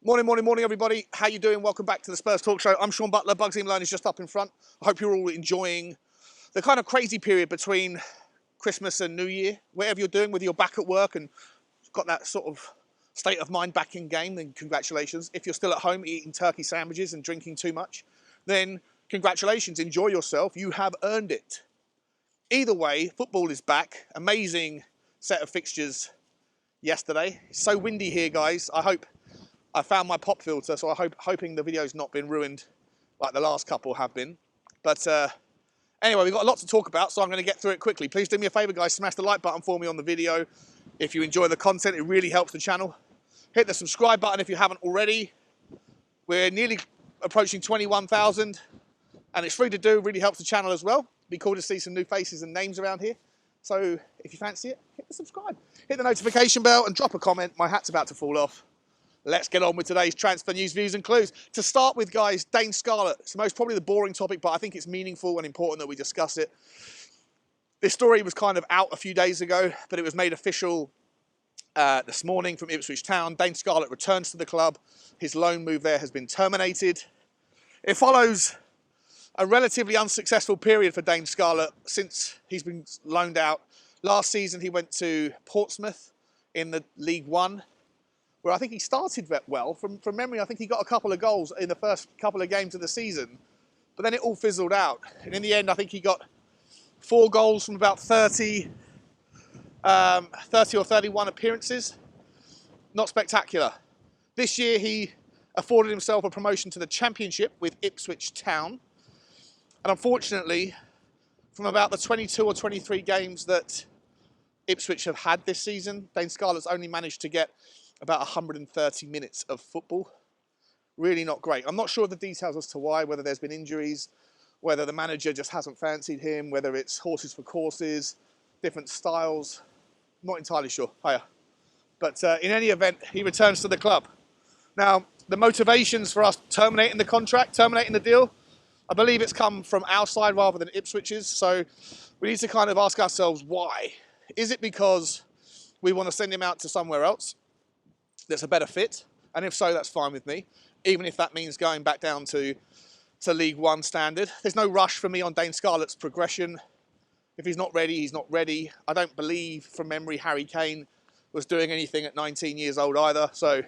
Morning, everybody. How you doing? Welcome back to the Spurs Talk Show. I'm Sean Butler. Bugsy Malone is just up in front. I hope you're all enjoying the kind of crazy period between Christmas and New Year. Whatever you're doing, whether you're back at work and got that sort of state of mind back in game, then congratulations. If you're still at home eating turkey sandwiches and drinking too much, then congratulations. Enjoy yourself. You have earned it. Either way, football is back. Amazing set of fixtures yesterday. It's so windy here, guys. I found my pop filter, so hoping the video's not been ruined like the last couple have been. But anyway, we've got a lot to talk about, so I'm going to get through it quickly. Please do me a favour, guys. Smash the like button for me on the video. If you enjoy the content, it really helps the channel. Hit the subscribe button if you haven't already. We're nearly approaching 21,000, and it's free to do. Really helps the channel as well. It'd be cool to see some new faces and names around here. So if you fancy it, hit the subscribe. Hit the notification bell and drop a comment. My hat's about to fall off. Let's get on with today's transfer news, views and clues. To start with, guys, DANE Scarlett. It's most probably the boring topic, but I think it's meaningful and important that we discuss it. This story was kind of out a few days ago, but it was made official this morning from Ipswich Town. DANE Scarlett returns to the club. His loan move there has been terminated. It follows a relatively unsuccessful period for DANE Scarlett since he's been loaned out. Last season, he went to Portsmouth in the League One, where I think he started well. From memory, I think he got a couple of goals in the first couple of games of the season, but then it all fizzled out. And in the end, I think he got 4 goals from about 30 or 31 appearances. Not spectacular. This year, he afforded himself a promotion to the Championship with Ipswich Town. And unfortunately, from about the 22 or 23 games that Ipswich have had this season, DANE Scarlett's only managed to get about 130 minutes of football. Really not great. I'm not sure of the details as to why, whether there's been injuries, whether the manager just hasn't fancied him, whether it's horses for courses, different styles. Not entirely sure. Hiya. But in any event, he returns to the club. Now, the motivations for us terminating the contract, terminating the deal, I believe it's come from our side rather than Ipswich's. So we need to kind of ask ourselves why. Is it because we want to send him out to somewhere else that's a better fit? And if so, that's fine with me, even if that means going back down to League One standard. There's no rush for me on DANE Scarlett's progression. If he's not ready, he's not ready. I don't believe, from memory, Harry Kane was doing anything at 19 years old either. So,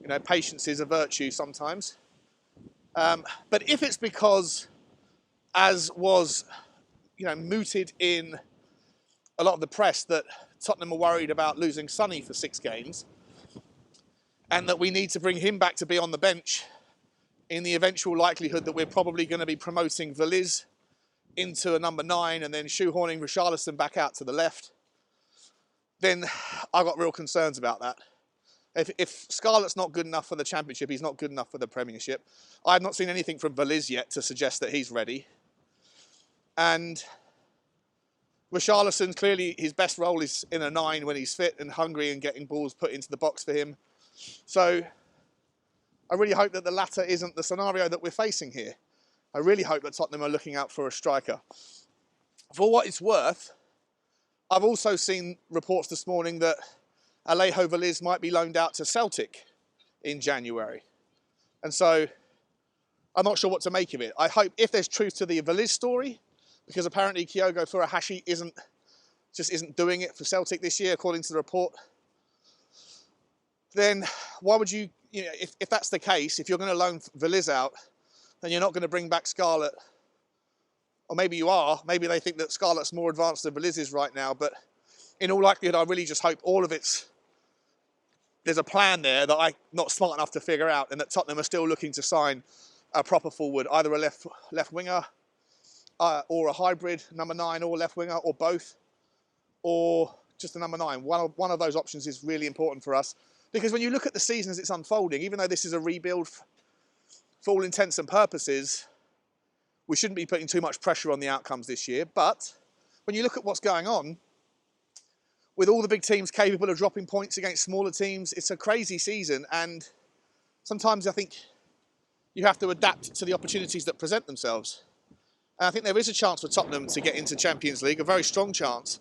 you know, patience is a virtue sometimes. But if it's because, as was, you know, mooted in a lot of the press, that Tottenham are worried about losing Sonny for 6 games, and that we need to bring him back to be on the bench in the eventual likelihood that we're probably going to be promoting Veliz into a number 9 and then shoehorning Richarlison back out to the left, then I've got real concerns about that. If Scarlett's not good enough for the Championship, he's not good enough for the Premiership. I've not seen anything from Veliz yet to suggest that he's ready. And Richarlison, clearly his best role is in a 9 when he's fit and hungry and getting balls put into the box for him. So I really hope that the latter isn't the scenario that we're facing here. I really hope that Tottenham are looking out for a striker. For what it's worth, I've also seen reports this morning that Alejo Veliz might be loaned out to Celtic in January. And so I'm not sure what to make of it. I hope, if there's truth to the Veliz story, because apparently Kyogo Furuhashi isn't doing it for Celtic this year, according to the report, then why would you know, if that's the case, if you're going to loan Veliz out, then you're not going to bring back Scarlett. Or maybe you are. Maybe they think that Scarlett's more advanced than Veliz is right now. But in all likelihood, I really just hope all of there's a plan there that I'm not smart enough to figure out, and that Tottenham are still looking to sign a proper forward, either a left winger or a hybrid number 9 or left winger, or both, or just a number 9. One of those options is really important for us. Because when you look at the season as it's unfolding, even though this is a rebuild for all intents and purposes, we shouldn't be putting too much pressure on the outcomes this year. But when you look at what's going on, with all the big teams capable of dropping points against smaller teams, it's a crazy season. And sometimes I think you have to adapt to the opportunities that present themselves. And I think there is a chance for Tottenham to get into Champions League, a very strong chance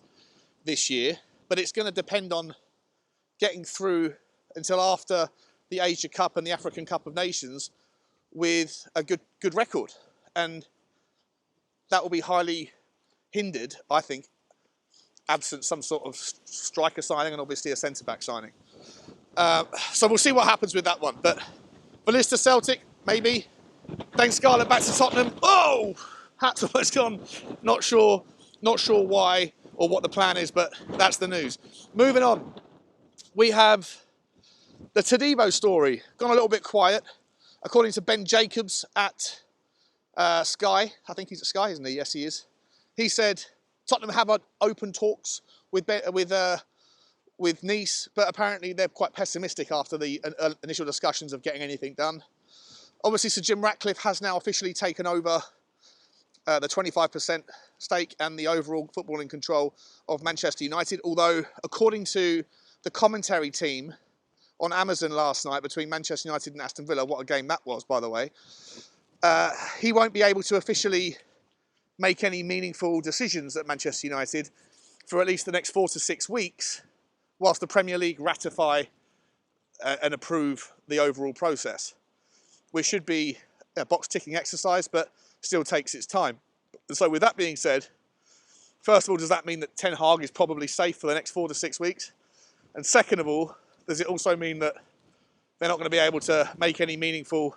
this year. But it's going to depend on getting through until after the Asia Cup and the African Cup of Nations with a good record. And that will be highly hindered, I think, absent some sort of striker signing and obviously a centre-back signing. So we'll see what happens with that one. But Veliz to Celtic, maybe. Then Scarlett back to Tottenham. Oh! Hat's almost gone. Not sure why or what the plan is, but that's the news. Moving on. We have the Todibo story. Gone a little bit quiet. According to Ben Jacobs at Sky. I think he's at Sky, isn't he? Yes, he is. He said Tottenham have open talks with Nice, but apparently they're quite pessimistic after the initial discussions of getting anything done. Obviously, Sir Jim Ratcliffe has now officially taken over the 25% stake and the overall footballing control of Manchester United, although according to the commentary team on Amazon last night between Manchester United and Aston Villa, what a game that was, by the way, he won't be able to officially make any meaningful decisions at Manchester United for at least the next 4 to 6 weeks, whilst the Premier League ratify and approve the overall process, which should be a box-ticking exercise, but still takes its time. And so with that being said, first of all, does that mean that Ten Hag is probably safe for the next 4 to 6 weeks? And second of all, does it also mean that they're not going to be able to make any meaningful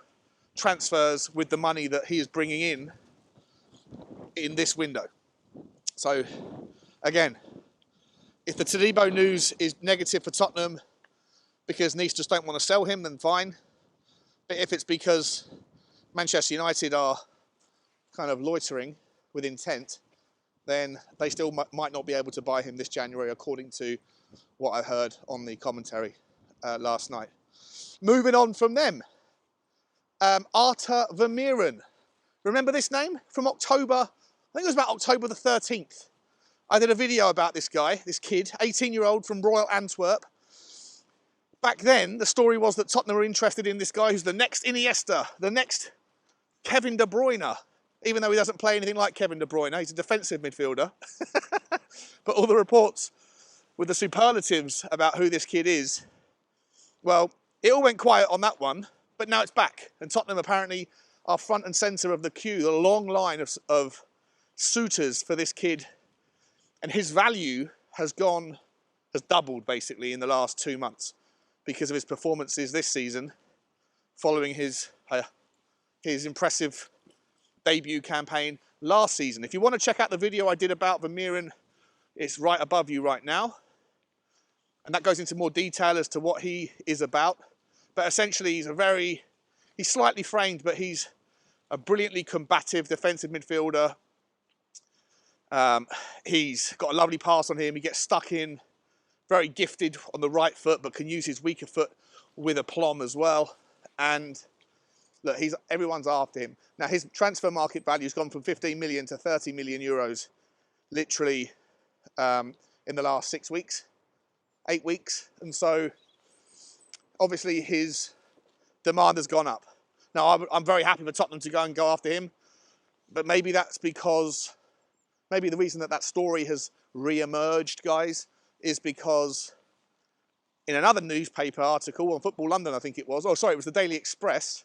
transfers with the money that he is bringing in this window? So, again, if the Todibo news is negative for Tottenham because Nice just don't want to sell him, then fine. But if it's because Manchester United are kind of loitering with intent, then they still might not be able to buy him this January, according to what I heard on the commentary last night. Moving on from them, Arthur Vermeeren. Remember this name? From October, I think it was about October the 13th. I did a video about this guy, this kid, 18-year-old from Royal Antwerp. Back then, the story was that Tottenham were interested in this guy who's the next Iniesta, the next Kevin De Bruyne, even though he doesn't play anything like Kevin De Bruyne. He's a defensive midfielder. But all the reports with the superlatives about who this kid is, well, it all went quiet on that one, but now it's back. And Tottenham apparently are front and centre of the queue, the long line of suitors for this kid. And his value has doubled basically in the last 2 months because of his performances this season, following his impressive debut campaign last season. If you want to check out the video I did about Vermeeren, it's right above you right now. And that goes into more detail as to what he is about. But essentially, he's slightly framed, but he's a brilliantly combative defensive midfielder. He's got a lovely pass on him. He gets stuck in, very gifted on the right foot, but can use his weaker foot with aplomb as well. And look, everyone's after him. Now, his transfer market value has gone from 15 million to 30 million euros, literally in the last 6 weeks, 8 weeks. And so, obviously, his demand has gone up. Now, I'm very happy for Tottenham to go after him, but maybe that's because, maybe the reason that story has re-emerged, guys, is because in another newspaper article on Football London, I think it was, it was the Daily Express,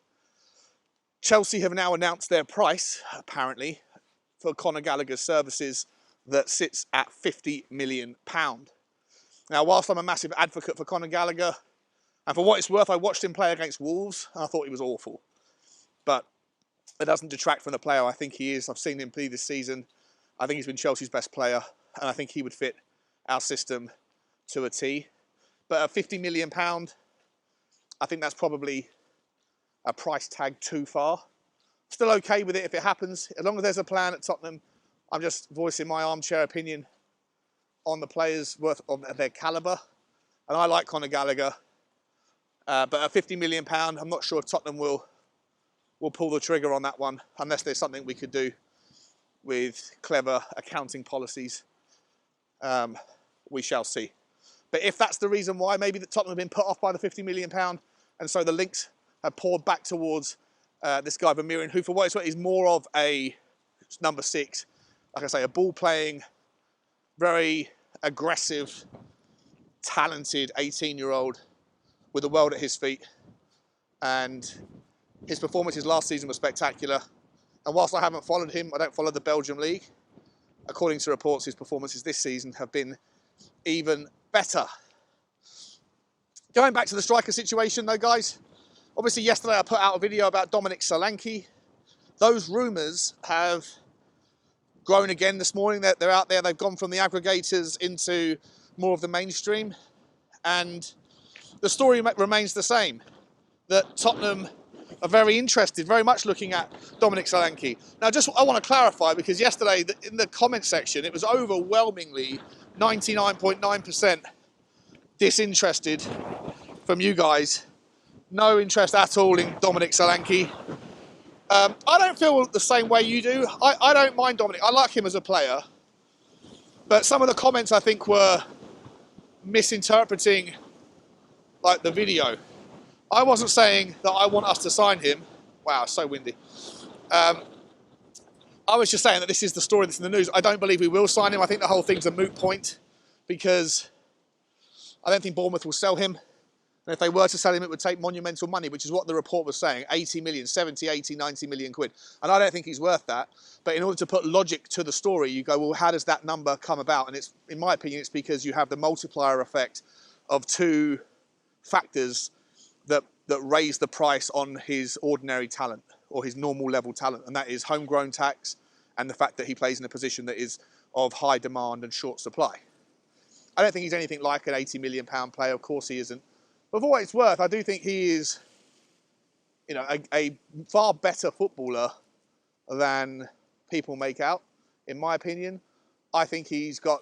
Chelsea have now announced their price, apparently, for Conor Gallagher's services that sits at £50 million. Now, whilst I'm a massive advocate for Conor Gallagher, and for what it's worth, I watched him play against Wolves, and I thought he was awful. But it doesn't detract from the player I think he is. I've seen him play this season. I think he's been Chelsea's best player, and I think he would fit our system to a T. But at £50 million, I think that's probably a price tag too far. Still okay with it if it happens. As long as there's a plan at Tottenham, I'm just voicing my armchair opinion on the players of their calibre. And I like Conor Gallagher. But at £50 million, I'm not sure if Tottenham will pull the trigger on that one, unless there's something we could do with clever accounting policies. We shall see. But if that's the reason why, maybe that Tottenham have been put off by the £50 million, and so the links have poured back towards this guy Vermeeren, who, for what it's worth, is more of a number 6, like I say, a ball-playing, very aggressive, talented 18-year-old with the world at his feet. and his performances last season were spectacular. And whilst I haven't followed him, I don't follow the Belgium league. According to reports, his performances this season have been even better. Going back to the striker situation though, guys, obviously yesterday I put out a video about DOMINIC SOLANKE. Those rumours have grown again this morning. They're out there. They've gone from the aggregators into more of the mainstream. And the story remains the same, that Tottenham are very interested, very much looking at DOMINIC SOLANKE. Now, I want to clarify, because yesterday in the comment section, it was overwhelmingly 99.9% disinterested from you guys. No interest at all in DOMINIC SOLANKE. I don't feel the same way you do. I don't mind DOMINIC. I like him as a player. But some of the comments, I think, were misinterpreting like the video. I wasn't saying that I want us to sign him. Wow, so windy. I was just saying that this is the story that's in the news. I don't believe we will sign him. I think the whole thing's a moot point, because I don't think Bournemouth will sell him. And if they were to sell him, it would take monumental money, which is what the report was saying, 80 million, 70, 80, 90 million quid. And I don't think he's worth that. But in order to put logic to the story, you go, well, how does that number come about? And it's, in my opinion, it's because you have the multiplier effect of two factors that raise the price on his ordinary talent, or his normal level talent. And that is homegrown tax and the fact that he plays in a position that is of high demand and short supply. I don't think he's anything like an £80 million player. Of course he isn't. But for what it's worth, I do think he is, you know, a far better footballer than people make out, in my opinion. I think he's got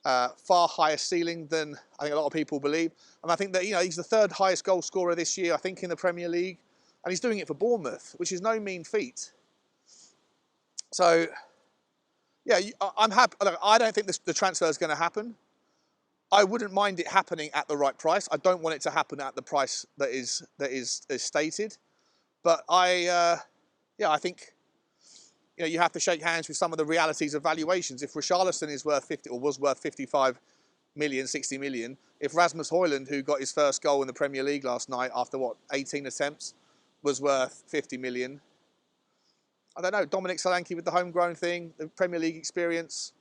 far higher ceiling than I think a lot of people believe. And I think that, you know, he's the third highest goal scorer this year, I think, in the Premier League. And he's doing it for Bournemouth, which is no mean feat. So, yeah, I'm happy. Look, I don't think the transfer is going to happen. I wouldn't mind it happening at the right price. I don't want it to happen at the price that is stated. But I think, you know, you have to shake hands with some of the realities of valuations. If Richarlison is worth 50 or was worth 55 million, 60 million, if Rasmus Højlund, who got his first goal in the Premier League last night after 18 attempts, was worth 50 million, I don't know. DOMINIC SOLANKE with the homegrown thing, the Premier League experience,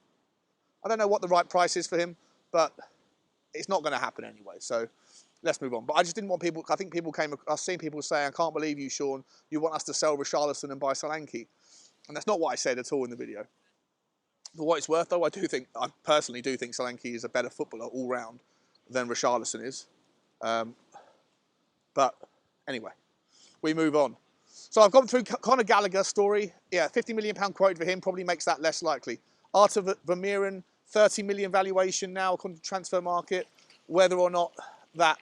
I don't know what the right price is for him, but it's not going to happen anyway, so let's move on. But I just didn't want people, I think people I've seen people say, I can't believe you, Sean, you want us to sell Richarlison and buy Solanke. And that's not what I said at all in the video. For what it's worth, though, I personally do think Solanke is a better footballer all round than Richarlison is. But anyway, we move on. So I've gone through Conor Gallagher's story. Yeah, £50 million quote for him probably makes that less likely. Artur Vermeeren, 30 million valuation now according to Transfer Market. Whether or not that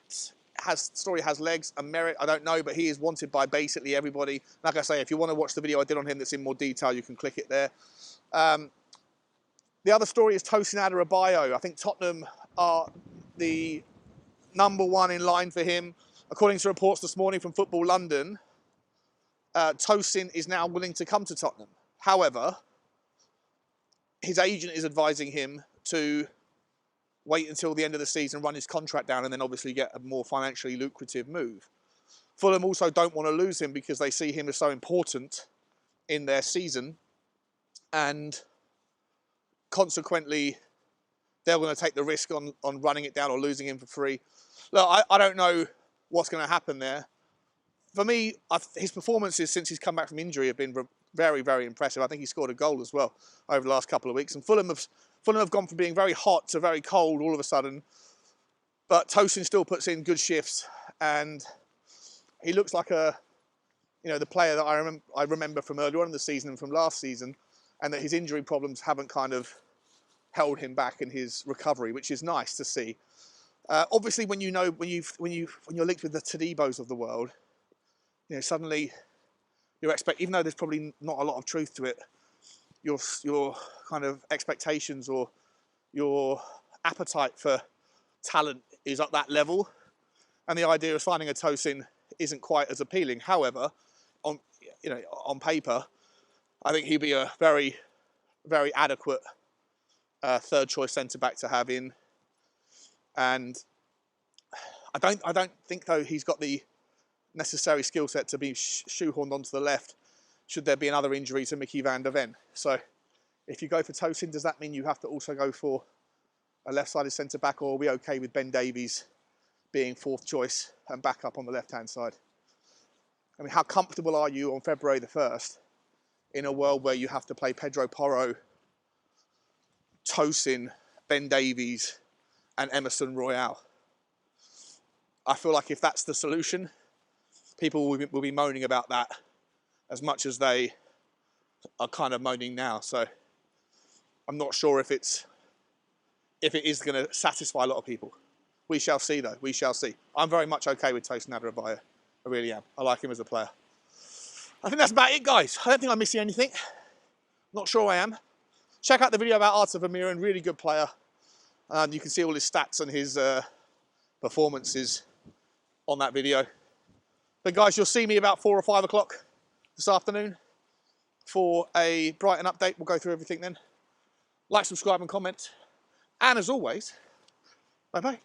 story has legs and merit, I don't know, but he is wanted by basically everybody. Like I say, if you want to watch the video I did on him that's in more detail, you can click it there. The other story is Tosin ADARABIOYO. I think Tottenham are the #1 in line for him. According to reports this morning from Football London, Tosin is now willing to come to Tottenham. However, his agent is advising him to wait until the end of the season, run his contract down, and then obviously get a more financially lucrative move. Fulham also don't want to lose him because they see him as so important in their season, and consequently, they're going to take the risk on running it down or losing him for free. Look, I don't know what's going to happen there. For me, his performances since he's come back from injury have been very, very impressive. I think he scored a goal as well over the last couple of weeks. And Fulham have gone from being very hot to very cold all of a sudden. But Tosin still puts in good shifts, and he looks like the player that I remember from earlier on in the season and from last season, and that his injury problems haven't kind of held him back in his recovery, which is nice to see. Obviously, when you're linked with the Todibos of the world, you know, suddenly even though there's probably not a lot of truth to it, your kind of expectations or your appetite for talent is at that level, and the idea of signing a Tosin isn't quite as appealing. However, on paper, I think he'd be a very, very adequate third choice centre back to have in, and I don't think though he's got the necessary skill set to be shoehorned onto the left should there be another injury to Mickey van der Ven. So if you go for Tosin, does that mean you have to also go for a left-sided centre-back, or are we okay with Ben Davies being fourth choice and backup on the left-hand side? I mean, how comfortable are you on February the 1st in a world where you have to play Pedro Porro, Tosin, Ben Davies and Emerson Royale? I feel like if that's the solution, people will be moaning about that as much as they are kind of moaning now. So I'm not sure if it is going to satisfy a lot of people. We shall see, though. We shall see. I'm very much okay with Tosin ADARABIOYO. I really am. I like him as a player. I think that's about it, guys. I don't think I'm missing anything. Not sure I am. Check out the video about Vermeeren. Really good player. You can see all his stats and his performances on that video. But guys, you'll see me about 4 or 5 o'clock this afternoon for a Brighton update. We'll go through everything then. Like, subscribe and comment. And as always, bye-bye.